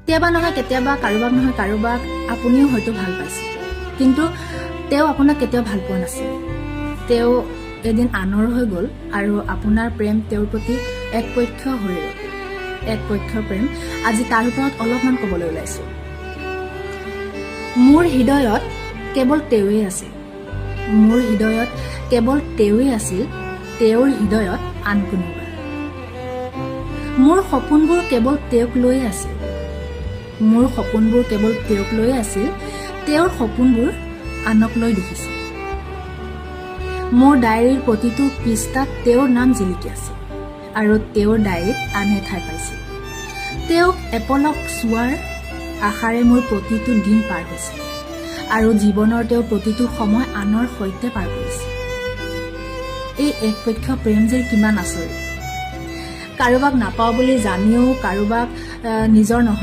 কেতিয়াবা নহয় কেতিয়াবা কাৰোবাক নহয় কাৰোবাক আপুনিও হয়তো ভাল পাইছে, কিন্তু তেওঁ আপোনাক কেতিয়াও ভাল পোৱা নাছিল। তেওঁ এদিন আনৰ হৈ গ'ল আৰু আপোনাৰ প্ৰেম তেওঁৰ প্ৰতি একপক্ষ হৈ ৰ'ল। একপক্ষ প্ৰেম। আজি তাৰ ওপৰত অলপমান ক'বলৈ ওলাইছোঁ। মোৰ হৃদয়ত কেৱল তেওঁৱেই আছিল। মোৰ হৃদয়ত কেৱল তেওঁৱেই আছিল, তেওঁৰ হৃদয়ত আন কোনোবা। মোৰ সপোনবোৰ কেৱল তেওঁক লৈয়ে আছিল। মোৰ সপোনবোৰ কেৱল তেওঁক লৈয়ে আছিল, তেওঁৰ সপোনবোৰ আনক লৈ দেখিছিল। মোৰ ডায়েৰীৰ প্ৰতিটো পৃষ্ঠাত তেওঁৰ নাম জিলিকি আছিল আৰু তেওঁৰ ডায়েৰীত আনে ঠাই পাইছিল। তেওঁক এপলক চোৱাৰ আশাৰে মোৰ প্ৰতিটো দিন পাৰ হৈছিল আৰু জীৱনৰ তেওঁ প্ৰতিটো সময় আনৰ সৈতে পাৰ কৰিছিল। এই একপক্ষ প্ৰেম যে কিমান আচৰিত। কাৰোবাক নাপাওঁ বুলি জানিও কাৰোবাক নিজৰ নহয়